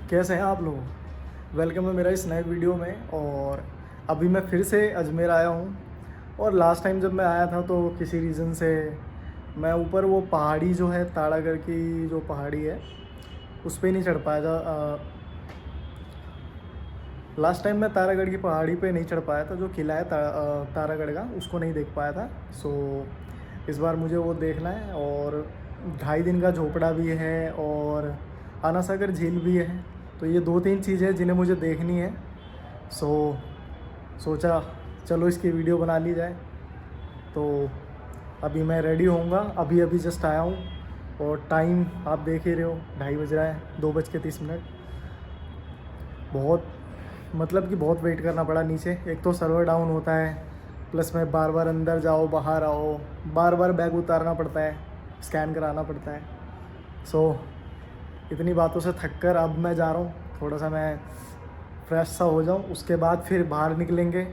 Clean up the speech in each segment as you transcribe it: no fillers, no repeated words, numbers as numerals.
कैसे हैं आप लोग। वेलकम है मेरा इस नए वीडियो में। और अभी मैं फिर से अजमेर आया हूँ। और लास्ट टाइम जब मैं आया था तो किसी रीज़न से मैं ऊपर वो पहाड़ी जो है ताड़ागढ़ की जो पहाड़ी है उस पर नहीं चढ़ पाया था। लास्ट टाइम मैं तारागढ़ की पहाड़ी पे नहीं चढ़ पाया था। जो किला है तारागढ़ का उसको नहीं देख पाया था। सो इस बार मुझे वो देखना है। और 2.5 दिन का झोपड़ा भी है और आना सागर झील भी है। तो ये 2-3 चीज़ें जिन्हें मुझे देखनी है। सो सोचा चलो इसकी वीडियो बना ली जाए। तो अभी मैं रेडी होऊंगा। अभी अभी जस्ट आया हूँ और टाइम आप देख ही रहे हो, 2:30 बज रहा है, 2:30 बहुत मतलब कि बहुत वेट करना पड़ा नीचे। एक तो सर्वर डाउन होता है, प्लस में बार बार अंदर जाओ बाहर आओ, बार बार बैग उतारना पड़ता है, स्कैन कराना पड़ता है। सो इतनी बातों से थक कर अब मैं जा रहा हूँ, थोड़ा सा मैं फ्रेश सा हो जाऊँ। उसके बाद फिर बाहर निकलेंगे,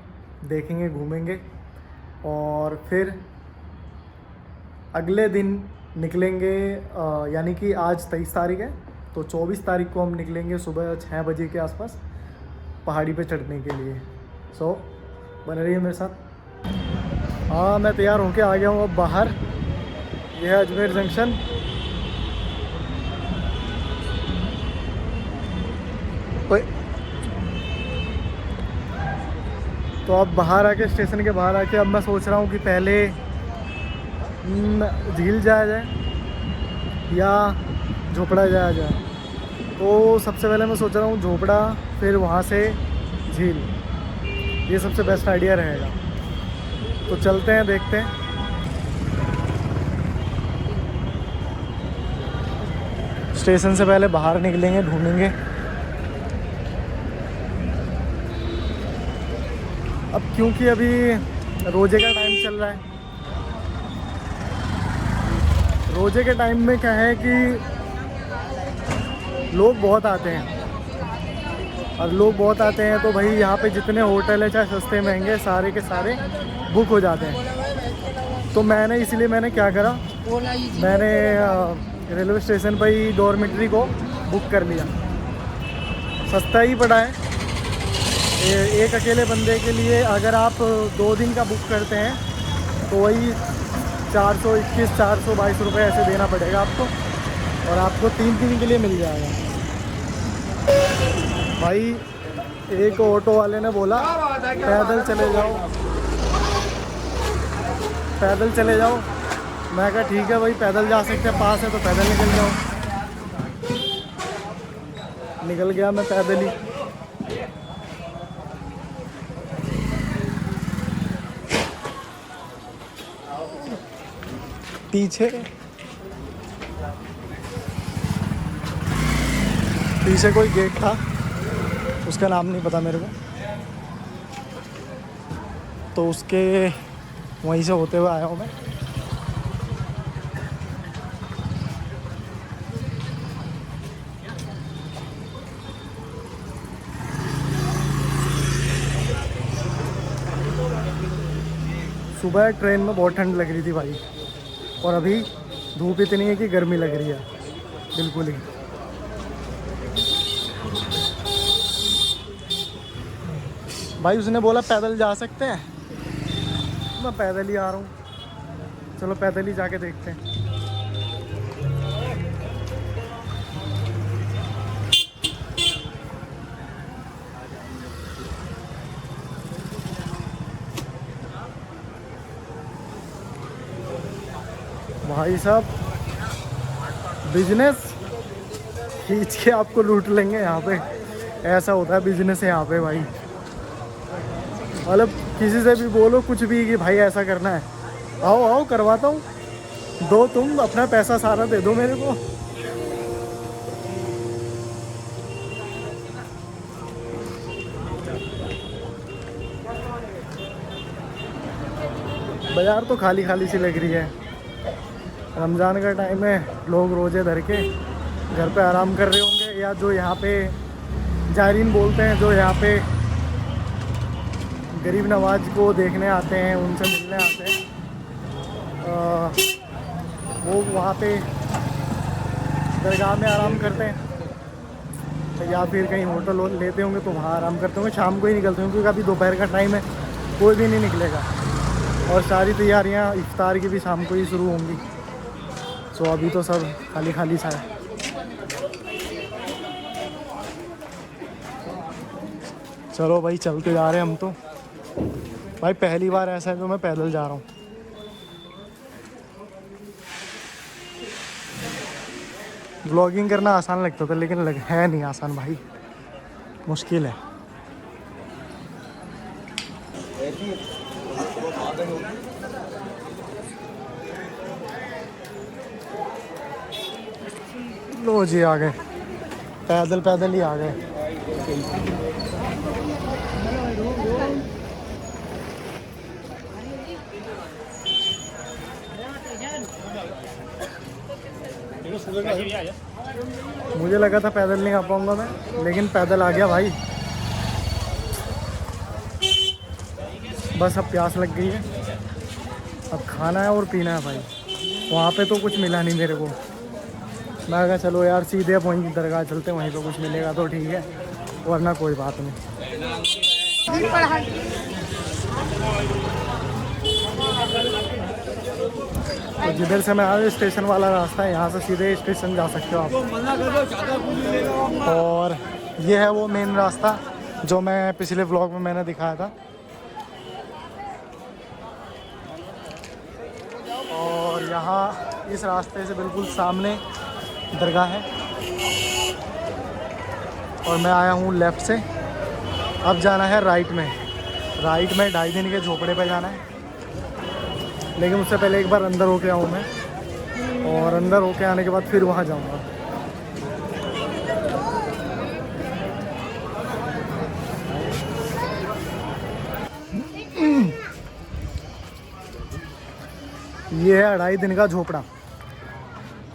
देखेंगे, घूमेंगे और फिर अगले दिन निकलेंगे। यानी कि आज 23 तारीख है तो 24 तारीख को हम निकलेंगे सुबह 6 बजे के आसपास पहाड़ी पे चढ़ने के लिए। सो बने रहिए मेरे साथ। हाँ, मैं तैयार होके आ गया हूँ अब बाहर। यह है अजमेर जंक्शन। तो अब बाहर आके, स्टेशन के बाहर आके अब मैं सोच रहा हूँ कि पहले झील जाया जाए या झोपड़ा जाया जाए। तो सबसे पहले मैं सोच रहा हूँ झोपड़ा, फिर वहाँ से झील। ये सबसे बेस्ट आइडिया रहेगा। तो चलते हैं, देखते हैं। स्टेशन से पहले बाहर निकलेंगे, ढूंढेंगे। अब क्योंकि अभी रोजे का टाइम चल रहा है, रोजे के टाइम में क्या है कि लोग बहुत आते हैं। और लोग बहुत आते हैं तो भाई यहाँ पे जितने होटल है, चाहे सस्ते महंगे, सारे के सारे बुक हो जाते हैं। तो मैंने क्या करा, मैंने रेलवे स्टेशन पर ही डॉर्मेट्री को बुक कर लिया। सस्ता ही पड़ा है। एक अकेले बंदे के लिए अगर आप 2 दिन का बुक करते हैं तो वही 422 रुपये ऐसे देना पड़ेगा आपको। और आपको 3 दिन के लिए मिल जाएगा। भाई एक ऑटो वाले ने बोला पैदल चले जाओ, पैदल चले जाओ। मैं कहा ठीक है भाई, पैदल जा सकते हैं, पास है तो पैदल निकल जाओ। निकल गया मैं पैदल ही। पीछे कोई गेट था, उसका नाम नहीं पता मेरे को। तो उसके वहीं से होते हुए आया हूँ मैं। सुबह ट्रेन में बहुत ठंड लग रही थी भाई, और अभी धूप इतनी है कि गर्मी लग रही है बिल्कुल ही। भाई उसने बोला पैदल जा सकते हैं, मैं पैदल ही आ रहा हूँ। चलो पैदल ही जाके देखते हैं। भाई साहब, बिजनेस खींच के आपको लूट लेंगे यहाँ पे। ऐसा होता है बिजनेस है यहाँ पे भाई। मतलब किसी से भी बोलो कुछ भी कि भाई ऐसा करना है, आओ आओ करवाता हूँ, दो तुम अपना पैसा सारा दे दो मेरे को। बाज़ार तो खाली खाली सी लग रही है। रमज़ान का टाइम है, लोग रोज़े धर के घर पे आराम कर रहे होंगे, या जो यहाँ पे जायरीन बोलते हैं, जो यहाँ पे गरीब नवाज को देखने आते हैं, उनसे मिलने आते हैं, वो वहाँ पे दरगाह में आराम करते हैं। या फिर कहीं होटल लेते होंगे तो वहाँ आराम करते होंगे। शाम को ही निकलते होंगे क्योंकि अभी दोपहर का टाइम है, कोई भी नहीं निकलेगा। और सारी तैयारियाँ इफ्तार की भी शाम को ही शुरू होंगी। सो अभी तो सब खाली खाली सा है। चलो भाई चलते जा रहे हैं हम तो। भाई पहली बार ऐसा है जो मैं पैदल जा रहा हूँ। ब्लॉगिंग करना आसान लगता था लेकिन है नहीं आसान भाई, मुश्किल है। लो जी आ गए, पैदल पैदल ही आ गए। मुझे लगा था पैदल नहीं आ पाऊंगा मैं, लेकिन पैदल आ गया भाई। बस अब प्यास लग गई है, अब खाना है और पीना है भाई। वहाँ पे तो कुछ मिला नहीं मेरे को। मैं कहा चलो यार सीधे वहीं दरगाह चलते, वहीं पे कुछ मिलेगा तो ठीक है, वरना कोई बात नहीं। तो जिधर से मैं आया स्टेशन वाला रास्ता है, यहाँ से सीधे स्टेशन जा सकते हो आप। और ये है वो मेन रास्ता जो मैं पिछले व्लॉग में मैंने दिखाया था। और यहाँ इस रास्ते से बिल्कुल सामने दरगाह है और मैं आया हूँ लेफ़्ट से। अब जाना है राइट में। 2.5 दिन के झोपड़े पे जाना है, लेकिन उससे पहले एक बार अंदर होके आऊँ मैं, और अंदर होके आने के बाद फिर वहाँ जाऊँगा। ये है 2.5 दिन का झोपड़ा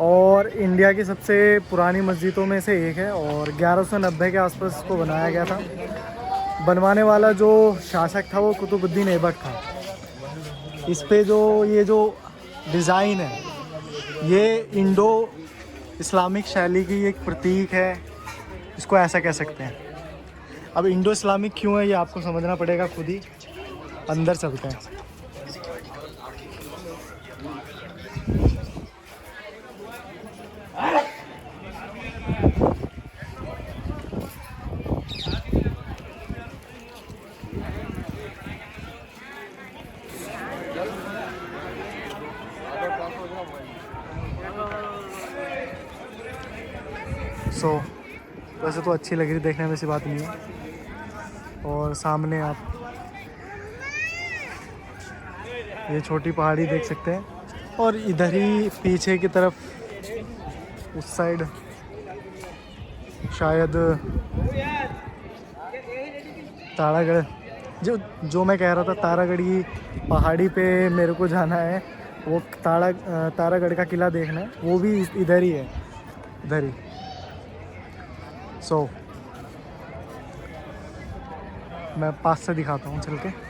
और इंडिया की सबसे पुरानी मस्जिदों में से एक है और 1190 के आसपास इसको बनाया गया था। बनवाने वाला जो शासक था वो कुतुबुद्दीन ऐबक था। इस पे जो ये जो डिज़ाइन है ये इंडो इस्लामिक शैली की एक प्रतीक है, इसको ऐसा कह सकते हैं। अब इंडो इस्लामिक क्यों है ये आपको समझना पड़ेगा खुद ही। अंदर चलते हैं। वैसे तो अच्छी लग रही देखने में, ऐसी बात नहीं है। और सामने आप ये छोटी पहाड़ी देख सकते हैं और इधर ही पीछे की तरफ उस साइड शायद तारागढ़, जो मैं कह रहा था तारागढ़ की पहाड़ी पे मेरे को जाना है। वो तारागढ़ का किला देखना है, वो भी इधर ही है, इधर ही। मैं पास से दिखाता हूँ चल के।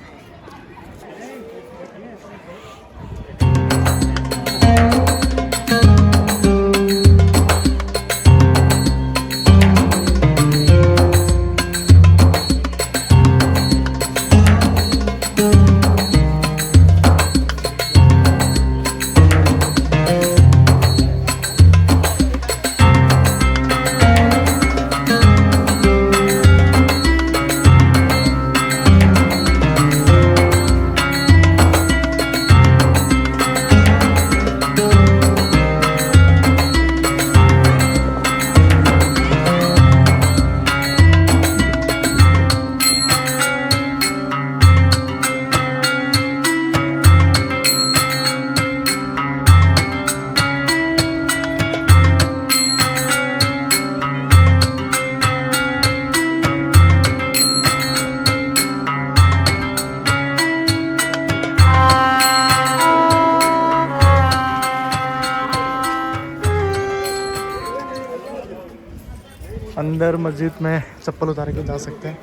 अंदर मस्जिद में चप्पल उतार के जा सकते हैं।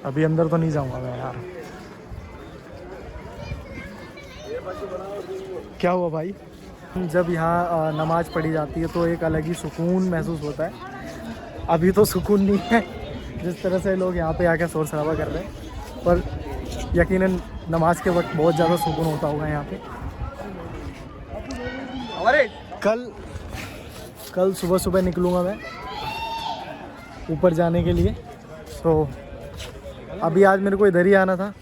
अभी अंदर तो नहीं जाऊंगा मैं यार। क्या हुआ भाई? जब यहाँ नमाज़ पढ़ी जाती है तो एक अलग ही सुकून महसूस होता है। अभी तो सुकून नहीं है, जिस तरह से लोग यहाँ पे आके शोर शराबा कर रहे हैं, पर यकीनन नमाज के वक्त बहुत ज़्यादा सुकून होता होगा यहाँ पे। कल सुबह सुबह निकलूँगा मैं ऊपर जाने के लिए। तो अभी आज मेरे को इधर ही आना था,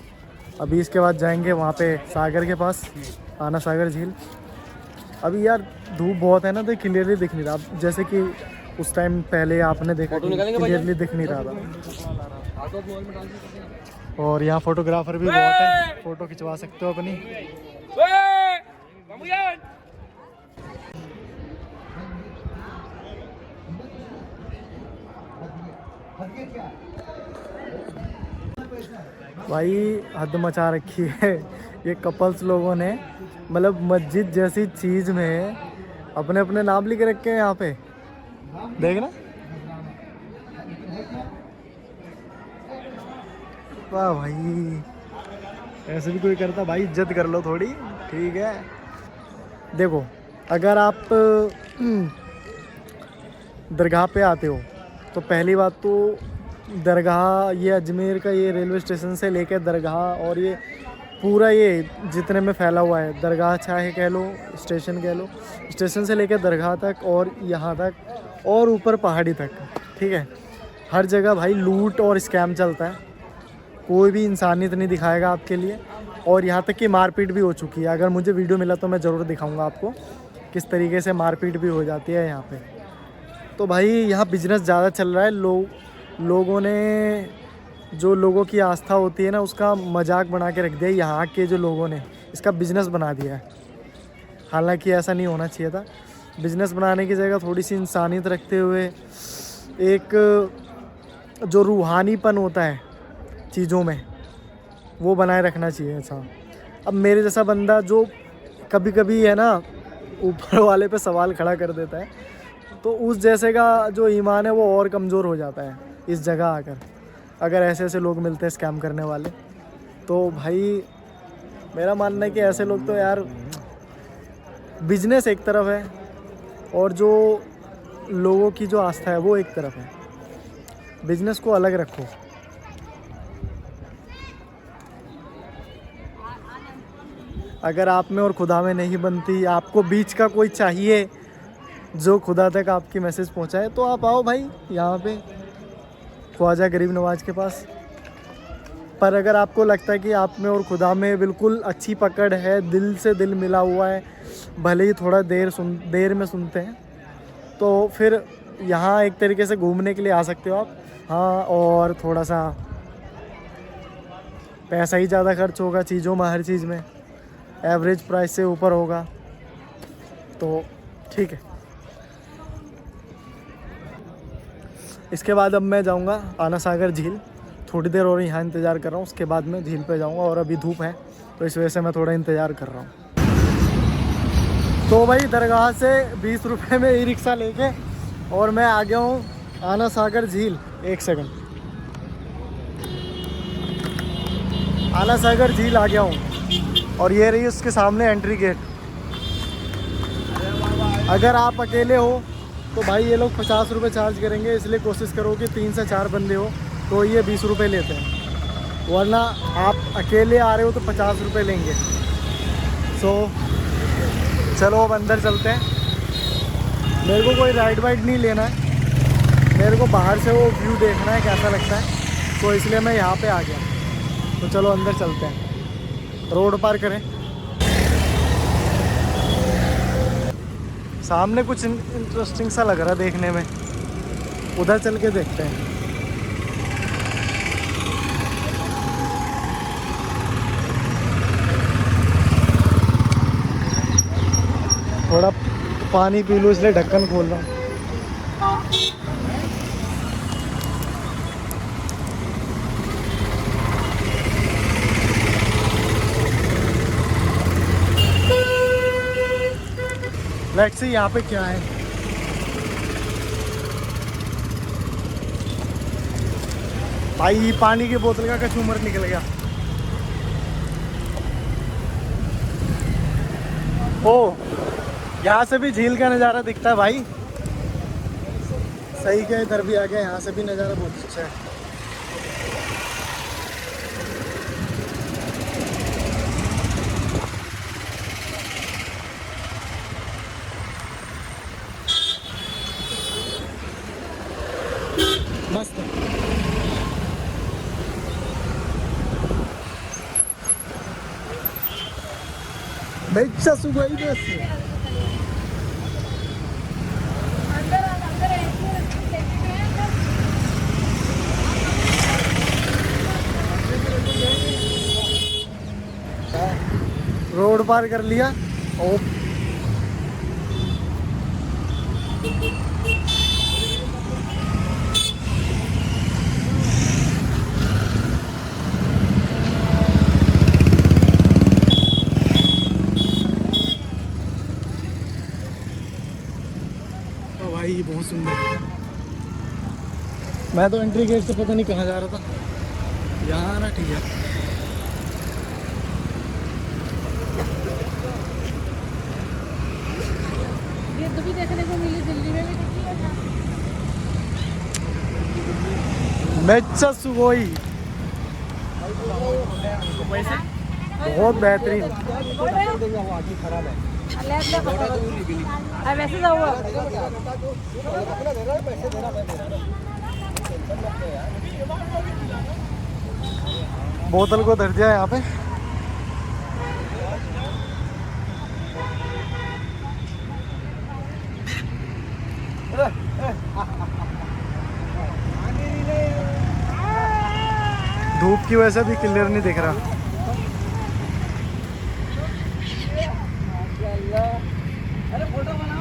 अभी इसके बाद जाएंगे वहाँ पे सागर के पास, आना सागर झील। अभी यार धूप बहुत है ना, तो क्लियरली दिख नहीं रहा, जैसे कि उस टाइम पहले आपने देखा क्लियरली दिख नहीं रहा था। और यहाँ फोटोग्राफर भी बहुत है, फ़ोटो खिंचवा सकते हो अपनी। भाई हद मचा रखी है ये कपल्स लोगों ने, मतलब मस्जिद जैसी चीज़ में अपने अपने नाम लिख रखे हैं यहाँ पे, देखना। वाह भाई, ऐसे भी कोई करता भाई, इज्जत कर लो थोड़ी, ठीक है। देखो अगर आप दरगाह पे आते हो तो पहली बात तो दरगाह, ये अजमेर का ये रेलवे स्टेशन से लेकर दरगाह और ये पूरा ये जितने में फैला हुआ है, दरगाह चाहे कह लो स्टेशन कह लो, स्टेशन से लेकर दरगाह तक और यहाँ तक और ऊपर पहाड़ी तक, ठीक है। हर जगह भाई लूट और स्कैम चलता है, कोई भी इंसानियत नहीं दिखाएगा आपके लिए। और यहाँ तक कि मारपीट भी हो चुकी है, अगर मुझे वीडियो मिला तो मैं ज़रूर दिखाऊंगा आपको किस तरीके से मारपीट भी हो जाती है यहाँ पे। तो भाई यहाँ बिजनेस ज़्यादा चल रहा है, लोगों ने जो लोगों की आस्था होती है ना, उसका मजाक बना के रख दिया। यहाँ के जो लोगों ने इसका बिज़नेस बना दिया है, हालांकि ऐसा नहीं होना चाहिए था। बिज़नेस बनाने की जगह थोड़ी सी इंसानियत रखते हुए एक जो रूहानीपन होता है चीज़ों में, वो बनाए रखना चाहिए ऐसा। अब मेरे जैसा बंदा जो कभी कभी है ना ऊपर वाले पे सवाल खड़ा कर देता है, तो उस जैसे का जो ईमान है वो और कमज़ोर हो जाता है इस जगह आकर, अगर ऐसे ऐसे लोग मिलते हैं स्कैम करने वाले। तो भाई मेरा मानना है कि ऐसे लोग तो यार, बिजनेस एक तरफ है और जो लोगों की जो आस्था है वो एक तरफ है, बिजनेस को अलग रखो। अगर आप में और खुदा में नहीं बनती, आपको बीच का कोई चाहिए जो खुदा तक आपकी मैसेज पहुंचाए, तो आप आओ भाई यहाँ पे ख्वाजा गरीब नवाज के पास। पर अगर आपको लगता है कि आप में और खुदा में बिल्कुल अच्छी पकड़ है, दिल से दिल मिला हुआ है, भले ही थोड़ा देर में सुनते हैं, तो फिर यहाँ एक तरीके से घूमने के लिए आ सकते हो आप। हाँ, और थोड़ा सा पैसा ही ज़्यादा खर्च होगा चीज़ों में, हर चीज़ में एवरेज प्राइस से ऊपर होगा, तो ठीक है। इसके बाद अब मैं जाऊंगा आना सागर झील, थोड़ी देर और यहाँ इंतज़ार कर रहा हूँ, उसके बाद मैं झील पे जाऊंगा। और अभी धूप है तो इस वजह से मैं थोड़ा इंतज़ार कर रहा हूँ। तो भाई दरगाह से 20 रुपये में ई रिक्शा लेके और मैं आ गया हूँ आना सागर झील। एक सेकंड, आना सागर झील आ गया हूँ और ये रही उसके सामने एंट्री गेट। अगर आप अकेले हो तो भाई ये लोग 50 रुपये चार्ज करेंगे, इसलिए कोशिश करो कि 3 से 4 बंदे हो तो ये 20 रुपये लेते हैं, वरना आप अकेले आ रहे हो तो 50 रुपये लेंगे। सो चलो अब अंदर चलते हैं। मेरे को कोई राइड वाइड नहीं लेना है, मेरे को बाहर से वो व्यू देखना है कैसा लगता है, तो इसलिए मैं यहाँ पे आ गया। तो चलो अंदर चलते हैं, रोड पार करें। सामने कुछ इंटरेस्टिंग सा लग रहा है देखने में, उधर चल के देखते हैं। थोड़ा पानी पी लूँ इसलिए ढक्कन खोल रहा हूँ। लेट्स सी यहाँ पे क्या है। भाई पानी की बोतल का कचूमर निकल गया। ओ यहाँ से भी झील का नज़ारा दिखता है भाई। सही क्या, इधर भी आ गया, यहाँ से भी नज़ारा बहुत अच्छा है। मस्त है। बेचा सुबह बस रोड पार कर लिया और तो भाई बहुत सुंदर है। मैं तो एंट्री गेट से पता नहीं कहाँ जा रहा था, यहाँ आना ठीक है। भी देखने को मिली, दिल्ली में भी दिखी है। मेच्चा सुगोई बहुत बेहतरीन। वैसे जाओ बोतल को धर दिया यहाँ पे। धूप की वजह से भी क्लियर नहीं दिख रहा। अरे फोटो बना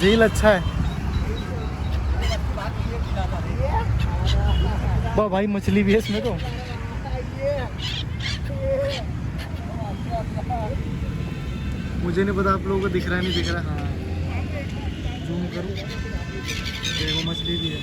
झील अच्छा है। वाह भाई, मछली भी है इसमें तो। मुझे नहीं पता आप लोगों को दिख रहा है नहीं दिख रहा। हाँ, जूम करूँ, देखो मछली भी है।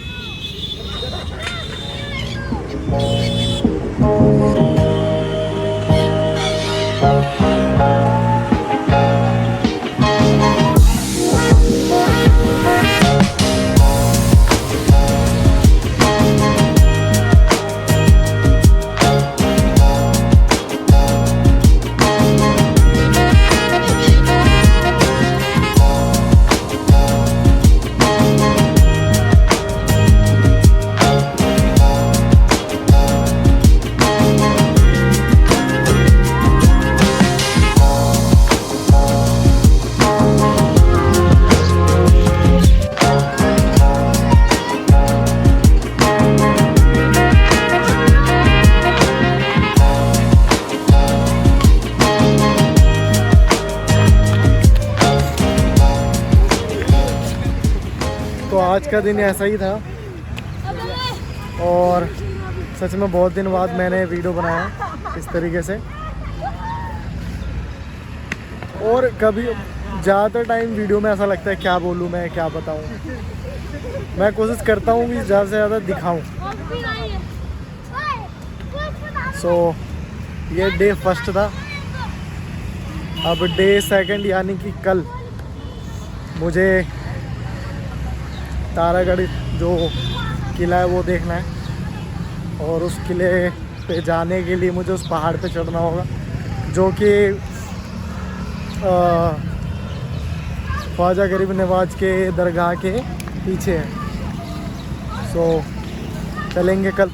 तो आज का दिन ऐसा ही था और सच में बहुत दिन बाद मैंने वीडियो बनाया इस तरीके से। और कभी ज़्यादातर टाइम वीडियो में ऐसा लगता है क्या बोलूँ मैं, क्या बताऊँ। मैं कोशिश करता हूँ कि ज़्यादा से ज़्यादा दिखाऊँ। सो ये डे फर्स्ट था। अब डे सेकंड यानी कि कल मुझे तारागढ़ जो किला है वो देखना है और उस किले पे जाने के लिए मुझे उस पहाड़ पे चढ़ना होगा जो कि ख्वाजा गरीब नवाज के दरगाह के पीछे है। सो चलेंगे कल।